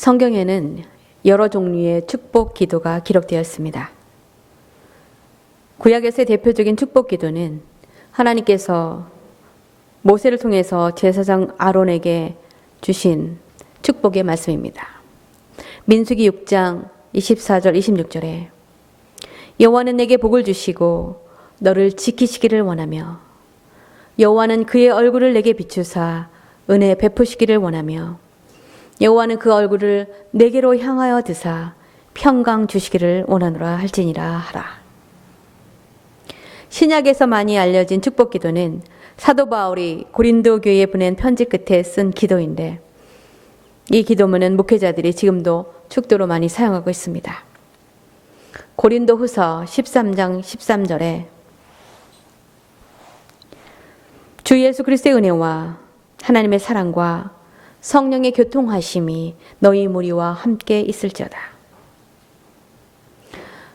성경에는 여러 종류의 축복 기도가 기록되어 있습니다. 구약에서의 대표적인 축복 기도는 하나님께서 모세를 통해서 제사장 아론에게 주신 축복의 말씀입니다. 민수기 6장 24절 26절에 여호와는 내게 복을 주시고 너를 지키시기를 원하며 여호와는 그의 얼굴을 내게 비추사 은혜 베푸시기를 원하며 여호와는 그 얼굴을 내게로 향하여 드사 평강 주시기를 원하노라 할지니라 하라. 신약에서 많이 알려진 축복 기도는 사도 바울이 고린도 교회에 보낸 편지 끝에 쓴 기도인데 이 기도문은 목회자들이 지금도 축도로 많이 사용하고 있습니다. 고린도 후서 13장 13절에 주 예수 그리스도의 은혜와 하나님의 사랑과 성령의 교통하심이 너희 무리와 함께 있을지어다.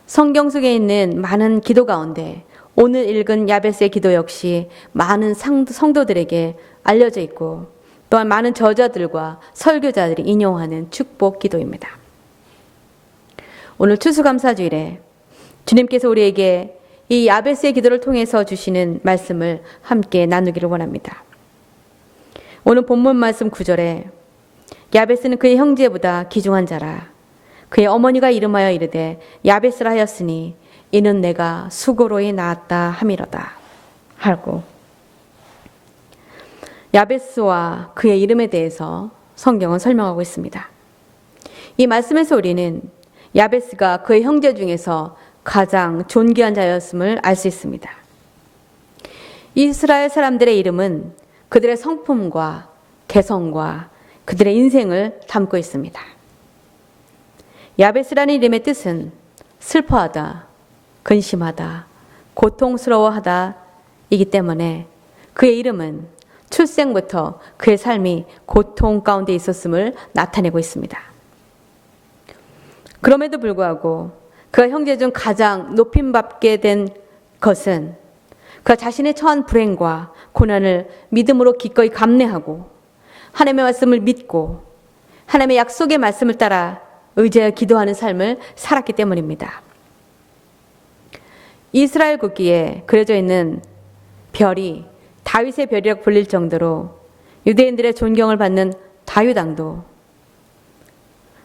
성경 속에 있는 많은 기도 가운데 오늘 읽은 야베스의 기도 역시 많은 성도들에게 알려져 있고 또한 많은 저자들과 설교자들이 인용하는 축복 기도입니다. 오늘 추수감사주일에 주님께서 우리에게 이 야베스의 기도를 통해서 주시는 말씀을 함께 나누기를 원합니다. 오늘 본문 말씀 9절에 야베스는 그의 형제보다 귀중한 자라 그의 어머니가 이름하여 이르되 야베스라 하였으니 이는 내가 수고로이 낳았다 함이로다 하고 야베스와 그의 이름에 대해서 성경은 설명하고 있습니다. 이 말씀에서 우리는 야베스가 그의 형제 중에서 가장 존귀한 자였음을 알 수 있습니다. 이스라엘 사람들의 이름은 그들의 성품과 개성과 그들의 인생을 담고 있습니다. 야베스라는 이름의 뜻은 슬퍼하다, 근심하다, 고통스러워하다 이기 때문에 그의 이름은 출생부터 그의 삶이 고통 가운데 있었음을 나타내고 있습니다. 그럼에도 불구하고 그가 형제 중 가장 높임받게 된 것은 그가 자신의 처한 불행과 고난을 믿음으로 기꺼이 감내하고 하나님의 말씀을 믿고 하나님의 약속의 말씀을 따라 의지하여 기도하는 삶을 살았기 때문입니다. 이스라엘 국기에 그려져 있는 별이 다윗의 별이라고 불릴 정도로 유대인들의 존경을 받는 다윗왕도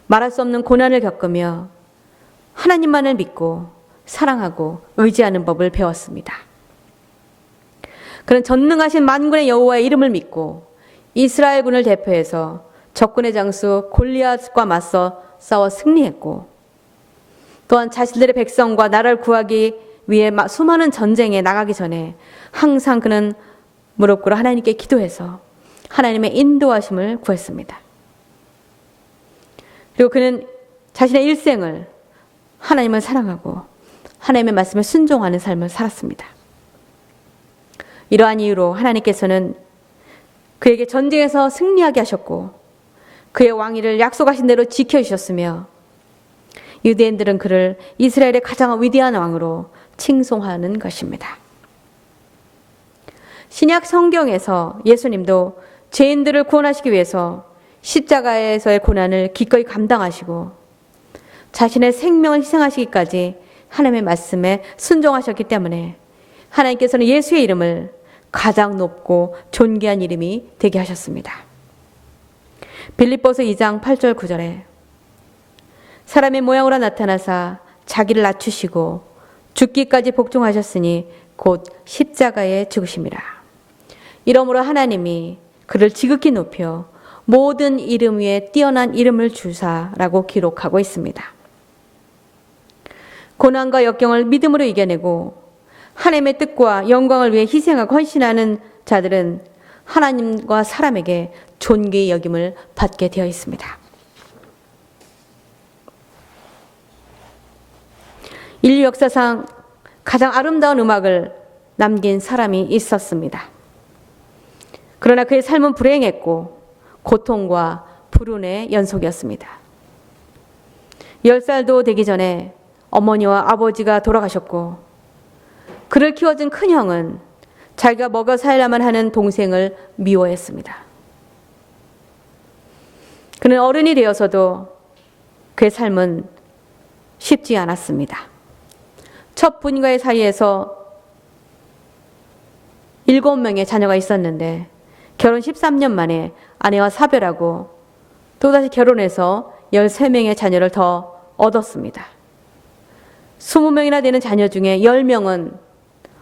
말할 수 없는 고난을 겪으며 하나님만을 믿고 사랑하고 의지하는 법을 배웠습니다. 그는 전능하신 만군의 여호와의 이름을 믿고 이스라엘군을 대표해서 적군의 장수 골리앗과 맞서 싸워 승리했고 또한 자신들의 백성과 나라를 구하기 위해 수많은 전쟁에 나가기 전에 항상 그는 무릎 꿇어 하나님께 기도해서 하나님의 인도하심을 구했습니다. 그리고 그는 자신의 일생을 하나님을 사랑하고 하나님의 말씀에 순종하는 삶을 살았습니다. 이러한 이유로 하나님께서는 그에게 전쟁에서 승리하게 하셨고 그의 왕위를 약속하신 대로 지켜주셨으며 유대인들은 그를 이스라엘의 가장 위대한 왕으로 칭송하는 것입니다. 신약 성경에서 예수님도 죄인들을 구원하시기 위해서 십자가에서의 고난을 기꺼이 감당하시고 자신의 생명을 희생하시기까지 하나님의 말씀에 순종하셨기 때문에 하나님께서는 예수의 이름을 가장 높고 존귀한 이름이 되게 하셨습니다. 빌립보서 2장 8절 9절에 사람의 모양으로 나타나사 자기를 낮추시고 죽기까지 복종하셨으니 곧 십자가에 죽으심이라. 이러므로 하나님이 그를 지극히 높여 모든 이름 위에 뛰어난 이름을 주사라고 기록하고 있습니다. 고난과 역경을 믿음으로 이겨내고 하나님의 뜻과 영광을 위해 희생하고 헌신하는 자들은 하나님과 사람에게 존귀의 여김을 받게 되어 있습니다. 인류 역사상 가장 아름다운 음악을 남긴 사람이 있었습니다. 그러나 그의 삶은 불행했고 고통과 불운의 연속이었습니다. 10살도 되기 전에 어머니와 아버지가 돌아가셨고 그를 키워준 큰형은 자기가 먹여 살려만 하는 동생을 미워했습니다. 그는 어른이 되어서도 그의 삶은 쉽지 않았습니다. 첫 부인과의 사이에서 7명의 자녀가 있었는데 결혼 13년 만에 아내와 사별하고 또다시 결혼해서 13명의 자녀를 더 얻었습니다. 20명이나 되는 자녀 중에 10명은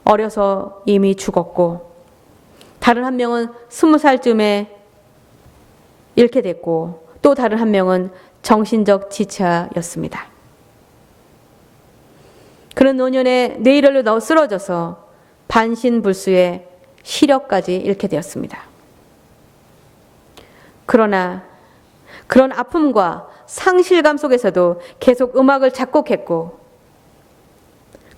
어려서 이미 죽었고 다른 한 명은 20살쯤에 잃게 됐고 또 다른 한 명은 정신적 지체였습니다. 그런 노년에 뇌혈로 쓰러져서 반신불수의 시력까지 잃게 되었습니다. 그러나 그런 아픔과 상실감 속에서도 계속 음악을 작곡했고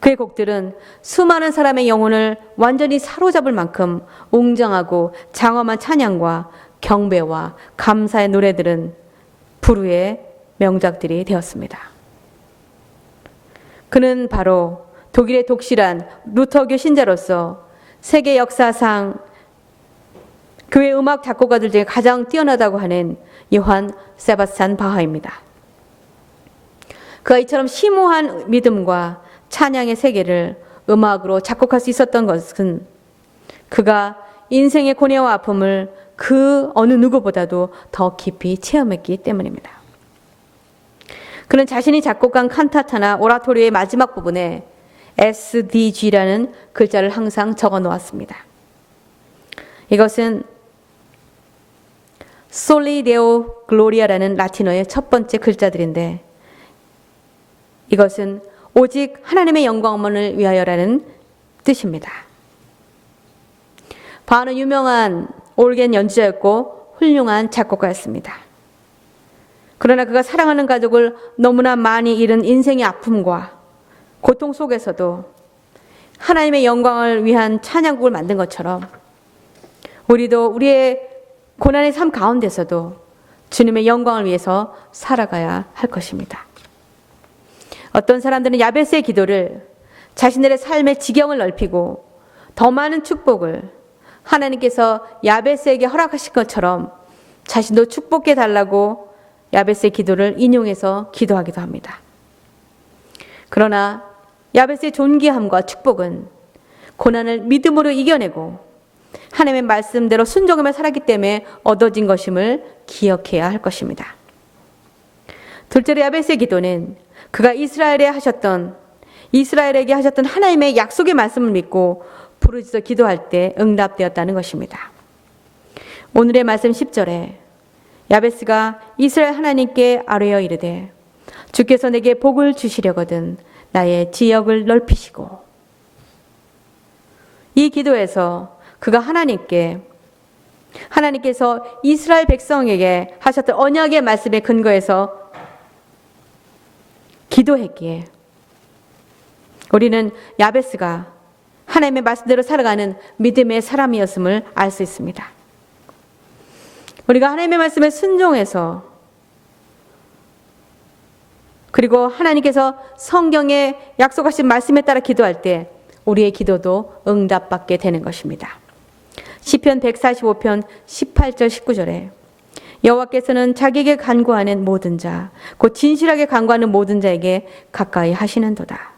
그의 곡들은 수많은 사람의 영혼을 완전히 사로잡을 만큼 웅장하고 장엄한 찬양과 경배와 감사의 노래들은 불후의 명작들이 되었습니다. 그는 바로 독일의 독실한 루터교 신자로서 세계 역사상 교회 음악 작곡가들 중에 가장 뛰어나다고 하는 요한 세바스찬 바하입니다. 그가 이처럼 심오한 믿음과 찬양의 세계를 음악으로 작곡할 수 있었던 것은 그가 인생의 고뇌와 아픔을 그 어느 누구보다도 더 깊이 체험했기 때문입니다. 그는 자신이 작곡한 칸타타나 오라토리의 마지막 부분에 SDG라는 글자를 항상 적어 놓았습니다. 이것은 솔리 데오 글로리아라는 라틴어의 첫 번째 글자들인데 이것은 오직 하나님의 영광만을 위하여라는 뜻입니다. 바하는 유명한 올겐 연주자였고 훌륭한 작곡가였습니다. 그러나 그가 사랑하는 가족을 너무나 많이 잃은 인생의 아픔과 고통 속에서도 하나님의 영광을 위한 찬양곡을 만든 것처럼 우리도 우리의 고난의 삶 가운데서도 주님의 영광을 위해서 살아가야 할 것입니다. 어떤 사람들은 야베스의 기도를 자신들의 삶의 지경을 넓히고 더 많은 축복을 하나님께서 야베스에게 허락하신 것처럼 자신도 축복해 달라고 야베스의 기도를 인용해서 기도하기도 합니다. 그러나 야베스의 존귀함과 축복은 고난을 믿음으로 이겨내고 하나님의 말씀대로 순종하며 살았기 때문에 얻어진 것임을 기억해야 할 것입니다. 둘째로 야베스의 기도는 그가 이스라엘에게 하셨던 하나님의 약속의 말씀을 믿고 부르짖어 기도할 때 응답되었다는 것입니다. 오늘의 말씀 10절에 야베스가 이스라엘 하나님께 아뢰어 이르되 주께서 내게 복을 주시려거든 나의 지역을 넓히시고 이 기도에서 그가 하나님께서 이스라엘 백성에게 하셨던 언약의 말씀에 근거해서 기도했기에 우리는 야베스가 하나님의 말씀대로 살아가는 믿음의 사람이었음을 알 수 있습니다. 우리가 하나님의 말씀에 순종해서 그리고 하나님께서 성경에 약속하신 말씀에 따라 기도할 때 우리의 기도도 응답받게 되는 것입니다. 시편 145편 18절 19절에 여호와께서는 자기에게 간구하는 모든 자, 곧 진실하게 간구하는 모든 자에게 가까이 하시는도다.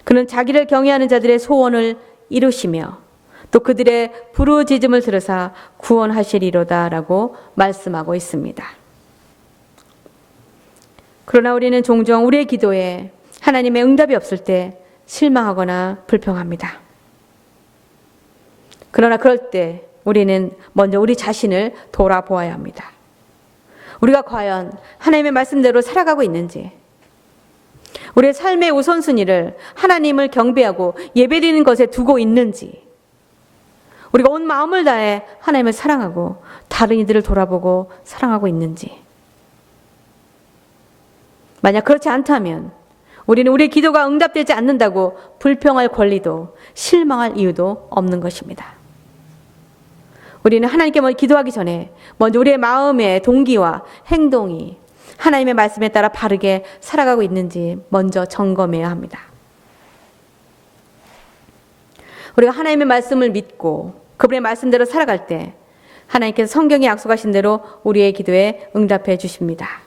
그는 자기를 경외하는 자들의 소원을 이루시며 또 그들의 부르짖음을 들으사 구원하시리로다 라고 말씀하고 있습니다. 그러나 우리는 종종 우리의 기도에 하나님의 응답이 없을 때 실망하거나 불평합니다. 그러나 그럴 때 우리는 먼저 우리 자신을 돌아보아야 합니다. 우리가 과연 하나님의 말씀대로 살아가고 있는지, 우리의 삶의 우선순위를 하나님을 경배하고 예배드리는 것에 두고 있는지, 우리가 온 마음을 다해 하나님을 사랑하고 다른 이들을 돌아보고 사랑하고 있는지, 만약 그렇지 않다면 우리는 우리의 기도가 응답되지 않는다고 불평할 권리도 실망할 이유도 없는 것입니다. 우리는 하나님께 먼저 기도하기 전에 먼저 우리의 마음의 동기와 행동이 하나님의 말씀에 따라 바르게 살아가고 있는지 먼저 점검해야 합니다. 우리가 하나님의 말씀을 믿고 그분의 말씀대로 살아갈 때 하나님께서 성경에 약속하신 대로 우리의 기도에 응답해 주십니다.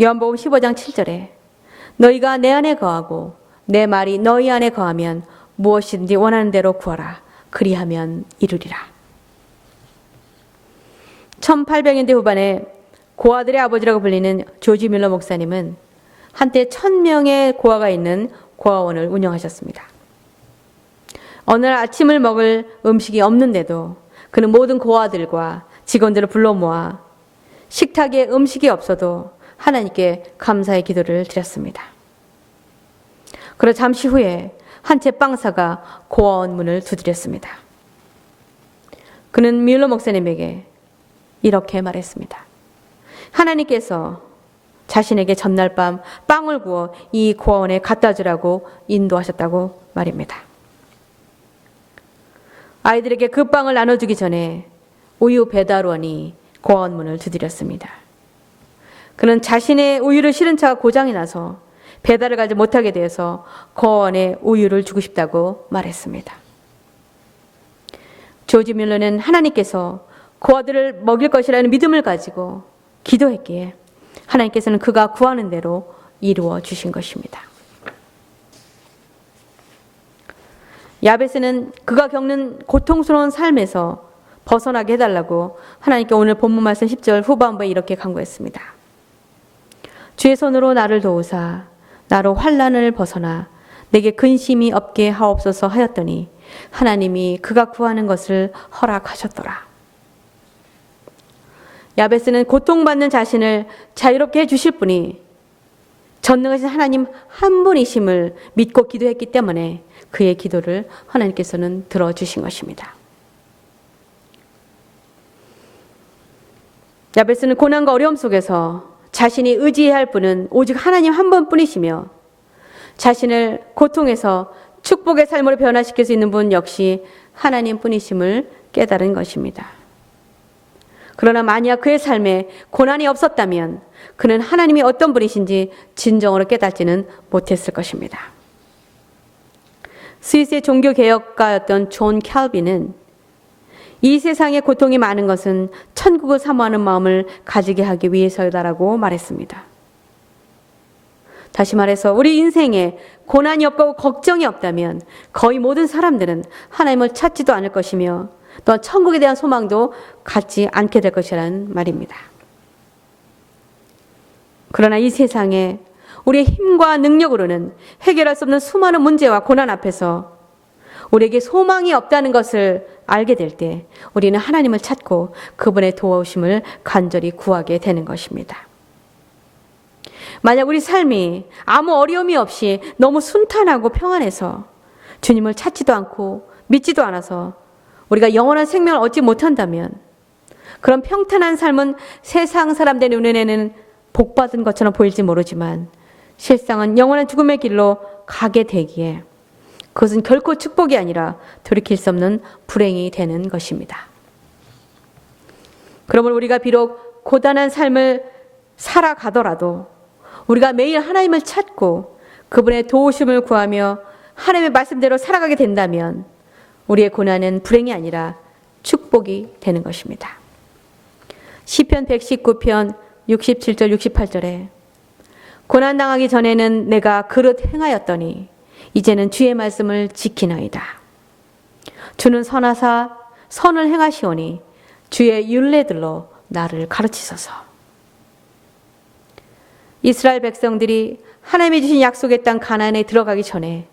요한복음 15장 7절에 너희가 내 안에 거하고 내 말이 너희 안에 거하면 무엇이든지 원하는 대로 구하라. 그리하면 이루리라. 1800년대 후반에 고아들의 아버지라고 불리는 조지 뮬러 목사님은 한때 1000명의 고아가 있는 고아원을 운영하셨습니다. 어느 날 아침을 먹을 음식이 없는데도 그는 모든 고아들과 직원들을 불러 모아 식탁에 음식이 없어도 하나님께 감사의 기도를 드렸습니다. 그러 잠시 후에 한 채 빵사가 고아원 문을 두드렸습니다. 그는 뮬러 목사님에게 이렇게 말했습니다. 하나님께서 자신에게 전날 밤 빵을 구워 이 고아원에 갖다 주라고 인도하셨다고 말입니다. 아이들에게 그 빵을 나눠주기 전에 우유 배달원이 고아원 문을 두드렸습니다. 그는 자신의 우유를 실은 차가 고장이 나서 배달을 가지 못하게 되어서 고아원에 우유를 주고 싶다고 말했습니다. 조지 뮬러는 하나님께서 고아들을 먹일 것이라는 믿음을 가지고 기도했기에 하나님께서는 그가 구하는 대로 이루어 주신 것입니다. 야베스는 그가 겪는 고통스러운 삶에서 벗어나게 해달라고 하나님께 오늘 본문 말씀 10절 후반부에 이렇게 간구했습니다. 주의 손으로 나를 도우사 나로 환난을 벗어나 내게 근심이 없게 하옵소서 하였더니 하나님이 그가 구하는 것을 허락하셨더라. 야베스는 고통받는 자신을 자유롭게 해주실 분이 전능하신 하나님 한 분이심을 믿고 기도했기 때문에 그의 기도를 하나님께서는 들어주신 것입니다. 야베스는 고난과 어려움 속에서 자신이 의지해야 할 분은 오직 하나님 한 분뿐이시며 자신을 고통에서 축복의 삶으로 변화시킬 수 있는 분 역시 하나님뿐이심을 깨달은 것입니다. 그러나 만약 그의 삶에 고난이 없었다면 그는 하나님이 어떤 분이신지 진정으로 깨닫지는 못했을 것입니다. 스위스의 종교개혁가였던 존 캘빈은 이 세상에 고통이 많은 것은 천국을 사모하는 마음을 가지게 하기 위해서다라고 말했습니다. 다시 말해서 우리 인생에 고난이 없고 걱정이 없다면 거의 모든 사람들은 하나님을 찾지도 않을 것이며 또 천국에 대한 소망도 갖지 않게 될 것이라는 말입니다. 그러나 이 세상에 우리의 힘과 능력으로는 해결할 수 없는 수많은 문제와 고난 앞에서 우리에게 소망이 없다는 것을 알게 될 때 우리는 하나님을 찾고 그분의 도우심을 간절히 구하게 되는 것입니다. 만약 우리 삶이 아무 어려움이 없이 너무 순탄하고 평안해서 주님을 찾지도 않고 믿지도 않아서 우리가 영원한 생명을 얻지 못한다면 그런 평탄한 삶은 세상 사람들의 눈에는 복받은 것처럼 보일지 모르지만 실상은 영원한 죽음의 길로 가게 되기에 그것은 결코 축복이 아니라 돌이킬 수 없는 불행이 되는 것입니다. 그러므로 우리가 비록 고단한 삶을 살아가더라도 우리가 매일 하나님을 찾고 그분의 도우심을 구하며 하나님의 말씀대로 살아가게 된다면 우리의 고난은 불행이 아니라 축복이 되는 것입니다. 시편 119편 67절 68절에 고난당하기 전에는 내가 그릇 행하였더니 이제는 주의 말씀을 지키나이다. 주는 선하사 선을 행하시오니 주의 율례들로 나를 가르치소서. 이스라엘 백성들이 하나님이 주신 약속의 땅 가나안에 들어가기 전에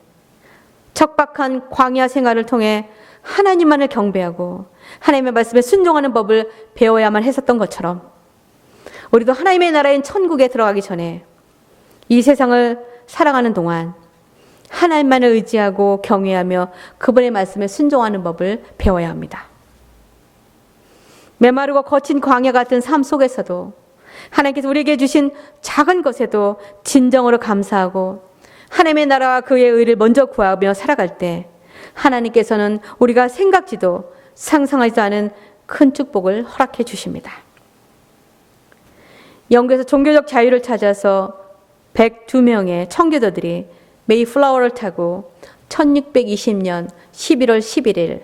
척박한 광야 생활을 통해 하나님만을 경배하고 하나님의 말씀에 순종하는 법을 배워야만 했었던 것처럼 우리도 하나님의 나라인 천국에 들어가기 전에 이 세상을 살아가는 동안 하나님만을 의지하고 경외하며 그분의 말씀에 순종하는 법을 배워야 합니다. 메마르고 거친 광야 같은 삶 속에서도 하나님께서 우리에게 주신 작은 것에도 진정으로 감사하고 하나님의 나라와 그의 의를 먼저 구하며 살아갈 때 하나님께서는 우리가 생각지도 상상하지도 않은 큰 축복을 허락해 주십니다. 영국에서 종교적 자유를 찾아서 102명의 청교도들이 메이플라워를 타고 1620년 11월 11일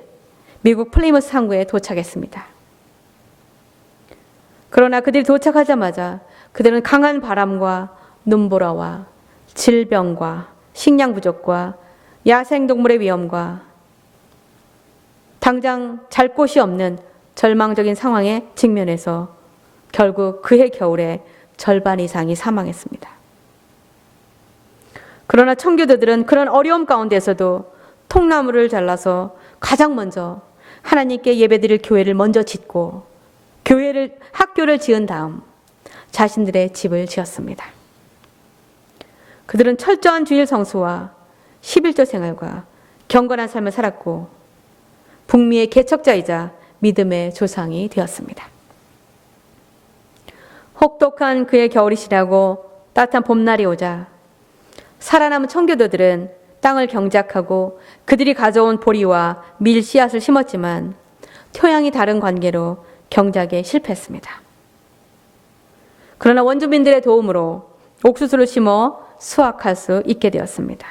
미국 플리무스 항구에 도착했습니다. 그러나 그들이 도착하자마자 그들은 강한 바람과 눈보라와 질병과 식량 부족과 야생동물의 위험과 당장 잘 곳이 없는 절망적인 상황에 직면해서 결국 그해 겨울에 절반 이상이 사망했습니다. 그러나 청교도들은 그런 어려움 가운데서도 통나무를 잘라서 가장 먼저 하나님께 예배드릴 교회를 먼저 짓고 학교를 지은 다음 자신들의 집을 지었습니다. 그들은 철저한 주일 성수와 11조 생활과 경건한 삶을 살았고 북미의 개척자이자 믿음의 조상이 되었습니다. 혹독한 그의 겨울이 지나고 따뜻한 봄날이 오자 살아남은 청교도들은 땅을 경작하고 그들이 가져온 보리와 밀 씨앗을 심었지만 토양이 다른 관계로 경작에 실패했습니다. 그러나 원주민들의 도움으로 옥수수를 심어 수확할 수 있게 되었습니다.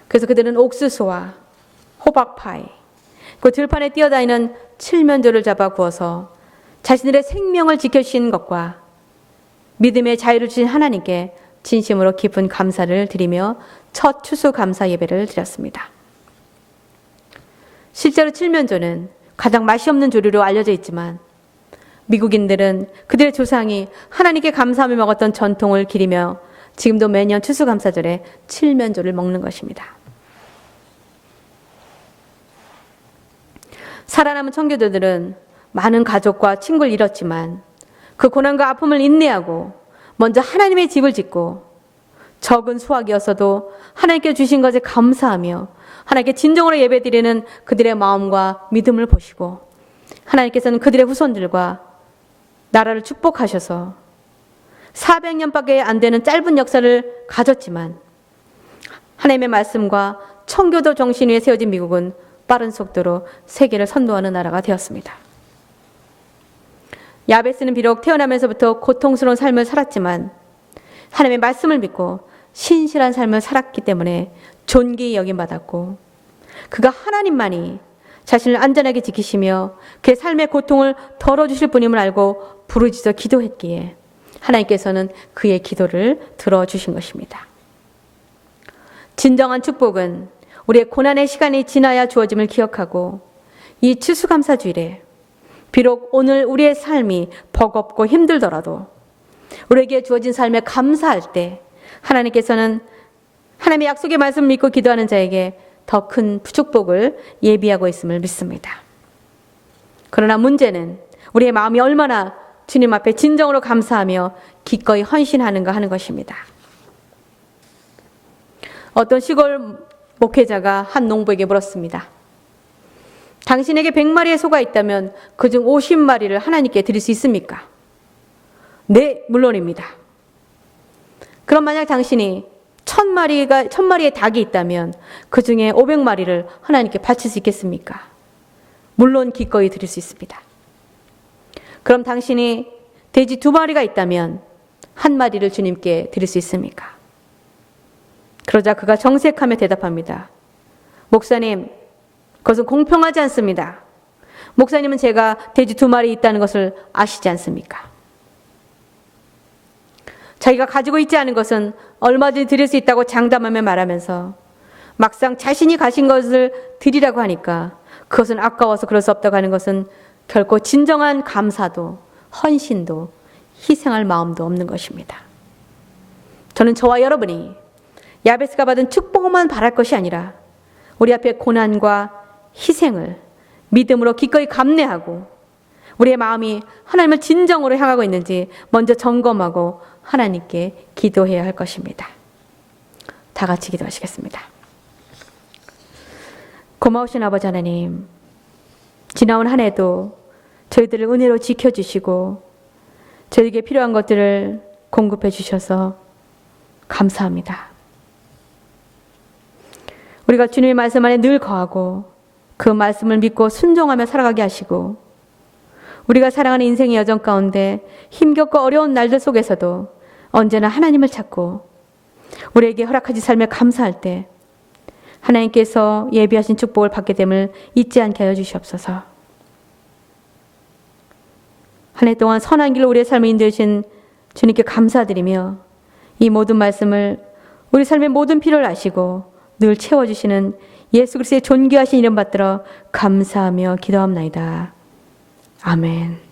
그래서 그들은 옥수수와 호박파이, 그 들판에 뛰어다니는 칠면조를 잡아 구워서 자신들의 생명을 지켜주신 것과 믿음의 자유를 주신 하나님께 진심으로 깊은 감사를 드리며 첫 추수감사 예배를 드렸습니다. 실제로 칠면조는 가장 맛이 없는 조류로 알려져 있지만 미국인들은 그들의 조상이 하나님께 감사하며 먹었던 전통을 기리며 지금도 매년 추수감사절에 칠면조를 먹는 것입니다. 살아남은 청교도들은 많은 가족과 친구를 잃었지만 그 고난과 아픔을 인내하고 먼저 하나님의 집을 짓고 적은 수확이었어도 하나님께 주신 것에 감사하며 하나님께 진정으로 예배드리는 그들의 마음과 믿음을 보시고 하나님께서는 그들의 후손들과 나라를 축복하셔서 400년밖에 안 되는 짧은 역사를 가졌지만 하나님의 말씀과 청교도 정신 위에 세워진 미국은 빠른 속도로 세계를 선도하는 나라가 되었습니다. 야베스는 비록 태어나면서부터 고통스러운 삶을 살았지만 하나님의 말씀을 믿고 신실한 삶을 살았기 때문에 존귀히 여김받았고 그가 하나님만이 자신을 안전하게 지키시며 그의 삶의 고통을 덜어주실 분임을 알고 부르짖어 기도했기에 하나님께서는 그의 기도를 들어주신 것입니다. 진정한 축복은 우리의 고난의 시간이 지나야 주어짐을 기억하고 이 추수감사주일에 비록 오늘 우리의 삶이 버겁고 힘들더라도 우리에게 주어진 삶에 감사할 때 하나님께서는 하나님의 약속의 말씀을 믿고 기도하는 자에게 더 큰 축복을 예비하고 있음을 믿습니다. 그러나 문제는 우리의 마음이 얼마나 주님 앞에 진정으로 감사하며 기꺼이 헌신하는가 하는 것입니다. 어떤 시골 목회자가 한 농부에게 물었습니다. 당신에게 100마리의 소가 있다면 그중 50마리를 하나님께 드릴 수 있습니까? 네, 물론입니다. 그럼 만약 당신이 1000마리의 닭이 있다면 그 중에 500마리를 하나님께 바칠 수 있겠습니까? 물론 기꺼이 드릴 수 있습니다. 그럼 당신이 돼지 2마리가 있다면 1마리를 주님께 드릴 수 있습니까? 그러자 그가 정색하며 대답합니다. 목사님, 그것은 공평하지 않습니다. 목사님은 제가 돼지 2마리 있다는 것을 아시지 않습니까? 자기가 가지고 있지 않은 것은 얼마든지 드릴 수 있다고 장담하며 말하면서 막상 자신이 가진 것을 드리라고 하니까 그것은 아까워서 그럴 수 없다고 하는 것은 결코 진정한 감사도 헌신도 희생할 마음도 없는 것입니다. 저는 저와 여러분이 야베스가 받은 축복만 바랄 것이 아니라 우리 앞에 고난과 희생을 믿음으로 기꺼이 감내하고 우리의 마음이 하나님을 진정으로 향하고 있는지 먼저 점검하고 하나님께 기도해야 할 것입니다. 다 같이 기도하시겠습니다. 고마우신 아버지 하나님, 지나온 한 해도 저희들을 은혜로 지켜주시고 저희에게 필요한 것들을 공급해 주셔서 감사합니다. 우리가 주님의 말씀 안에 늘 거하고 그 말씀을 믿고 순종하며 살아가게 하시고 우리가 살아가는 인생의 여정 가운데 힘겹고 어려운 날들 속에서도 언제나 하나님을 찾고 우리에게 허락하신 삶에 감사할 때 하나님께서 예비하신 축복을 받게 됨을 잊지 않게 하여 주시옵소서. 한 해 동안 선한 길로 우리의 삶을 인도해 주신 주님께 감사드리며 이 모든 말씀을 우리 삶의 모든 필요를 아시고 늘 채워주시는 예수 그리스도의 존귀하신 이름 받들어 감사하며 기도합나이다. 아멘.